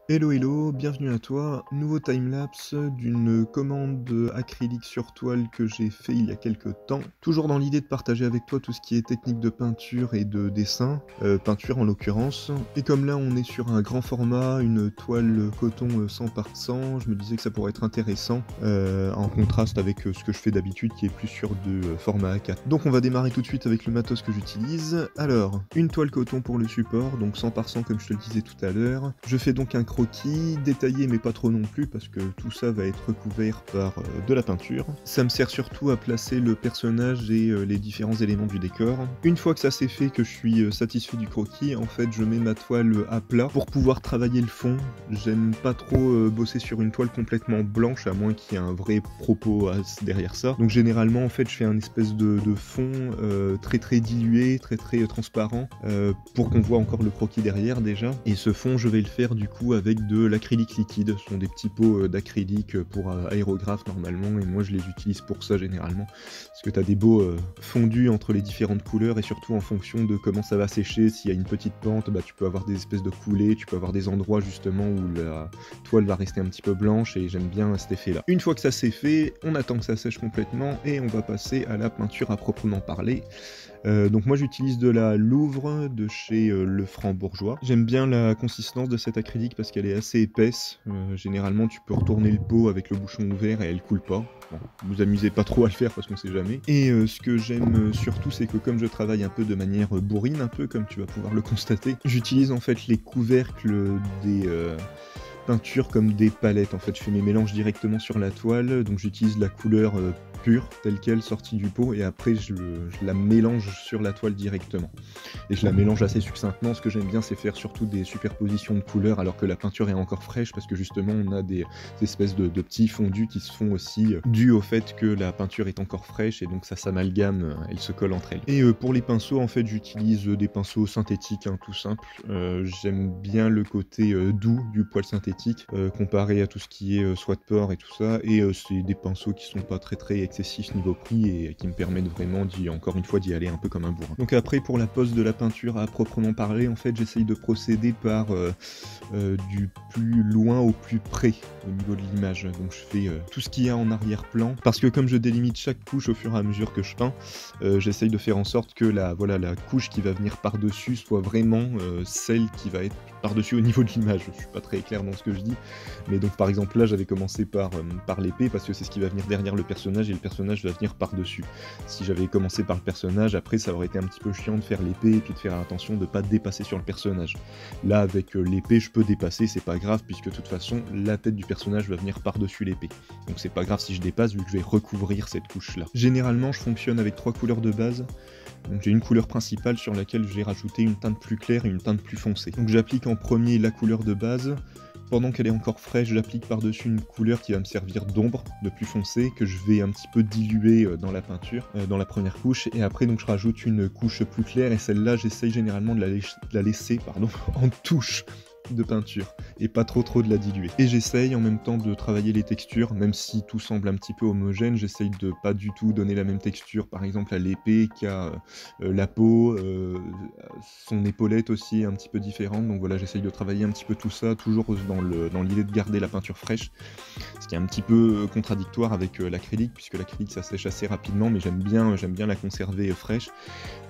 Hello hello, bienvenue à toi. Nouveau timelapse d'une commande acrylique sur toile que j'ai fait il y a quelques temps. Toujours dans l'idée de partager avec toi tout ce qui est technique de peinture et de dessin, peinture en l'occurrence. Et comme là on est sur un grand format, une toile coton 100 par 100, je me disais que ça pourrait être intéressant en contraste avec ce que je fais d'habitude qui est plus sur de format A4. Donc on va démarrer tout de suite avec le matos que j'utilise. Alors, une toile coton pour le support, donc 100 par 100 comme je te le disais tout à l'heure. Je fais donc un croquis, détaillé mais pas trop non plus parce que tout ça va être recouvert par de la peinture. Ça me sert surtout à placer le personnage et les différents éléments du décor. Une fois que ça c'est fait, que je suis satisfait du croquis, en fait je mets ma toile à plat pour pouvoir travailler le fond. J'aime pas trop bosser sur une toile complètement blanche à moins qu'il y ait un vrai propos derrière ça. Donc généralement en fait je fais un espèce de fond très dilué, très transparent pour qu'on voit encore le croquis derrière déjà. Et ce fond je vais le faire du coup avec de l'acrylique liquide. Ce sont des petits pots d'acrylique pour aérographe normalement et moi je les utilise pour ça généralement. Parce que tu as des beaux fondus entre les différentes couleurs et surtout en fonction de comment ça va sécher, s'il y a une petite pente, bah, tu peux avoir des espèces de coulées, tu peux avoir des endroits justement où la toile va rester un petit peu blanche et j'aime bien cet effet là. Une fois que ça c'est fait, on attend que ça sèche complètement et on va passer à la peinture à proprement parler. Donc moi j'utilise de la Louvre de chez Lefranc-Bourgeois. J'aime bien la consistance de cette acrylique parce qu'elle est assez épaisse. Généralement tu peux retourner le pot avec le bouchon ouvert et elle coule pas. Bon, vous amusez pas trop à le faire parce qu'on sait jamais. Et ce que j'aime surtout c'est que comme je travaille un peu de manière bourrine, un peu comme tu vas pouvoir le constater, j'utilise en fait les couvercles des peintures comme des palettes. En fait je fais mes mélanges directement sur la toile, donc j'utilise la couleur pure, telle qu'elle, sortie du pot, et après je la mélange sur la toile directement. Et je la mélange assez succinctement. Ce que j'aime bien c'est faire surtout des superpositions de couleurs alors que la peinture est encore fraîche, parce que justement on a des espèces de petits fondus qui se font aussi dû au fait que la peinture est encore fraîche et donc ça s'amalgame, elles se collent entre elles. Et pour les pinceaux en fait j'utilise des pinceaux synthétiques, hein, tout simple. J'aime bien le côté doux du poil synthétique comparé à tout ce qui est soie de porc et tout ça, et c'est des pinceaux qui sont pas très excessifs niveau prix et qui me permettent vraiment encore une fois d'y aller un peu comme un bourrin. Donc après pour la pose de la peinture à proprement parler, en fait j'essaye de procéder par du plus loin au plus près au niveau de l'image. Donc je fais tout ce qu'il y a en arrière-plan, parce que comme je délimite chaque couche au fur et à mesure que je peins, j'essaye de faire en sorte que la couche qui va venir par-dessus soit vraiment celle qui va être par-dessus au niveau de l'image. Je suis pas très clair dans ce que je dis, mais donc par exemple là j'avais commencé par l'épée parce que c'est ce qui va venir derrière le personnage et le personnage va venir par-dessus. Si j'avais commencé par le personnage, après ça aurait été un petit peu chiant de faire l'épée et puis de faire attention de pas dépasser sur le personnage. Là avec l'épée je peux dépasser, c'est pas grave puisque de toute façon la tête du personnage va venir par-dessus l'épée. Donc c'est pas grave si je dépasse vu que je vais recouvrir cette couche là. Généralement je fonctionne avec 3 couleurs de base. Donc j'ai une couleur principale sur laquelle j'ai rajouté une teinte plus claire et une teinte plus foncée. Donc j'applique en premier la couleur de base. Pendant qu'elle est encore fraîche, j'applique par-dessus une couleur qui va me servir d'ombre, de plus foncé, que je vais un petit peu diluer dans la peinture, dans la première couche, et après donc je rajoute une couche plus claire, et celle-là j'essaye généralement de la laisser en touche de peinture et pas trop de la diluer. Et j'essaye en même temps de travailler les textures, même si tout semble un petit peu homogène, j'essaye de pas du tout donner la même texture par exemple à l'épée qu'à la peau, son épaulette aussi est un petit peu différente, donc voilà j'essaye de travailler un petit peu tout ça, toujours dans l'idée de garder la peinture fraîche, ce qui est un petit peu contradictoire avec l'acrylique, puisque l'acrylique ça sèche assez rapidement, mais j'aime bien la conserver fraîche,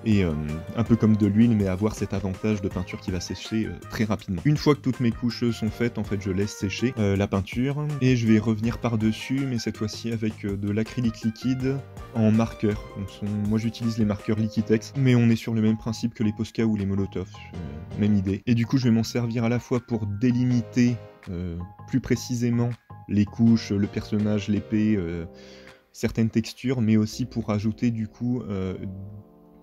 et un peu comme de l'huile, mais avoir cet avantage de peinture qui va sécher très rapidement. Une fois que toutes mes couches sont faites, en fait je laisse sécher la peinture, et je vais revenir par-dessus, mais cette fois-ci avec de l'acrylique liquide en marqueur. Donc moi j'utilise les marqueurs Liquitex, mais on est sur le même principe que les Posca ou les Molotov, même idée. Et du coup je vais m'en servir à la fois pour délimiter plus précisément les couches, le personnage, l'épée, certaines textures, mais aussi pour ajouter du coup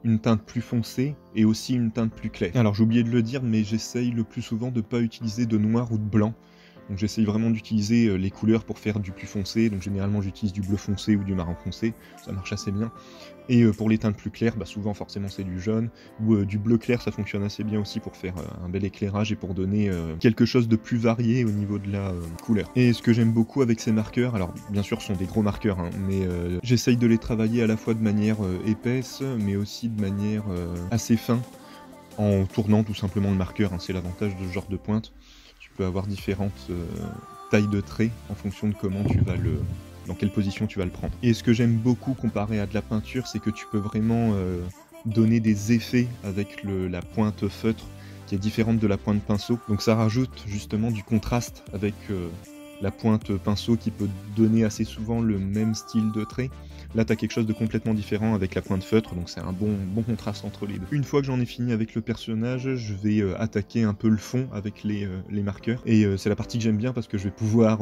une teinte plus foncée et aussi une teinte plus claire. Alors j'ai oublié de le dire, mais j'essaye le plus souvent de ne pas utiliser de noir ou de blanc. Donc j'essaye vraiment d'utiliser les couleurs pour faire du plus foncé, donc généralement j'utilise du bleu foncé ou du marron foncé, ça marche assez bien. Et pour les teintes plus claires, bah souvent forcément c'est du jaune, ou du bleu clair, ça fonctionne assez bien aussi pour faire un bel éclairage et pour donner quelque chose de plus varié au niveau de la couleur. Et ce que j'aime beaucoup avec ces marqueurs, alors bien sûr ce sont des gros marqueurs, hein, mais j'essaye de les travailler à la fois de manière épaisse, mais aussi de manière assez fin, en tournant tout simplement le marqueur, hein. C'est l'avantage de ce genre de pointe. Tu peux avoir différentes tailles de traits en fonction de comment tu vas dans quelle position tu vas le prendre. Et ce que j'aime beaucoup comparé à de la peinture, c'est que tu peux vraiment donner des effets avec la pointe feutre qui est différente de la pointe pinceau. Donc ça rajoute justement du contraste avec la pointe pinceau qui peut donner assez souvent le même style de trait. Là, tu as quelque chose de complètement différent avec la pointe feutre, donc c'est un bon contraste entre les deux. Une fois que j'en ai fini avec le personnage, je vais attaquer un peu le fond avec les marqueurs. Et c'est la partie que j'aime bien parce que je vais pouvoir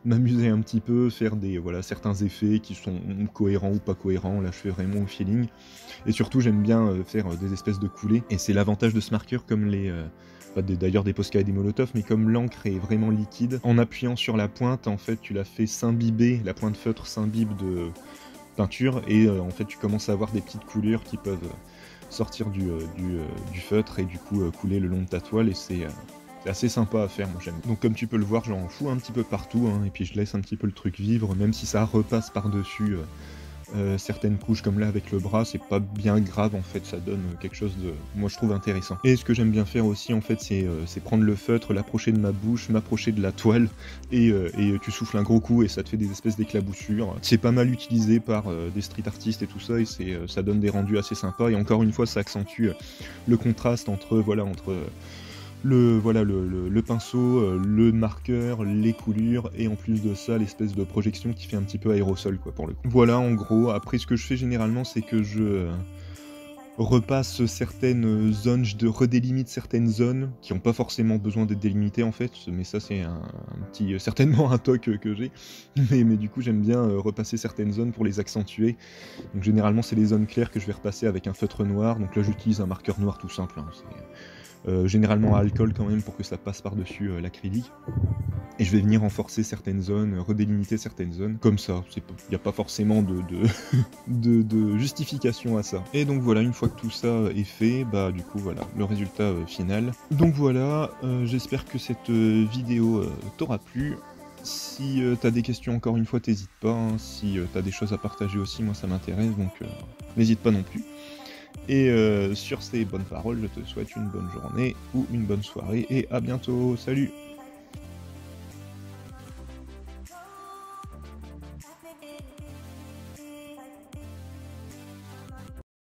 m'amuser un petit peu, faire certains effets qui sont cohérents ou pas cohérents. Là, je fais vraiment au feeling. Et surtout, j'aime bien faire des espèces de coulées. Et c'est l'avantage de ce marqueur, comme d'ailleurs des Posca et des Molotov, mais comme l'encre est vraiment liquide, en appuyant sur la pointe, en fait, tu la fais s'imbiber, la pointe feutre s'imbibe de peinture, et en fait, tu commences à avoir des petites coulures qui peuvent sortir du feutre et du coup couler le long de ta toile, et c'est assez sympa à faire, moi j'aime. Donc comme tu peux le voir, j'en fous un petit peu partout, hein, et puis je laisse un petit peu le truc vivre, même si ça repasse par-dessus certaines couches comme là avec le bras, c'est pas bien grave en fait, ça donne quelque chose de, moi je trouve intéressant. Et ce que j'aime bien faire aussi en fait, c'est prendre le feutre, l'approcher de ma bouche, m'approcher de la toile, et tu souffles un gros coup et ça te fait des espèces d'éclaboussures. C'est pas mal utilisé par des street artistes et tout ça, et ça donne des rendus assez sympas, et encore une fois ça accentue le contraste entre le pinceau, le marqueur, les coulures, et en plus de ça, l'espèce de projection qui fait un petit peu aérosol, quoi, pour le coup. Voilà, en gros. Après, ce que je fais généralement, c'est que je repasse certaines zones, je redélimite certaines zones qui n'ont pas forcément besoin d'être délimitées, en fait, mais ça, c'est un petit, certainement un toc que j'ai. Mais du coup, j'aime bien repasser certaines zones pour les accentuer. Donc, généralement, c'est les zones claires que je vais repasser avec un feutre noir. Donc là, j'utilise un marqueur noir tout simple, hein, généralement à alcool quand même pour que ça passe par-dessus l'acrylique. Et je vais venir renforcer certaines zones, redélimiter certaines zones, comme ça. Il n'y a pas forcément de justification à ça. Et donc voilà, une fois que tout ça est fait, bah du coup voilà, le résultat final. Donc voilà, j'espère que cette vidéo t'aura plu. Si t'as des questions, encore une fois, t'hésites pas, hein. Si t'as des choses à partager aussi, moi ça m'intéresse, donc n'hésite pas non plus. Et sur ces bonnes paroles, je te souhaite une bonne journée ou une bonne soirée, et à bientôt, salut!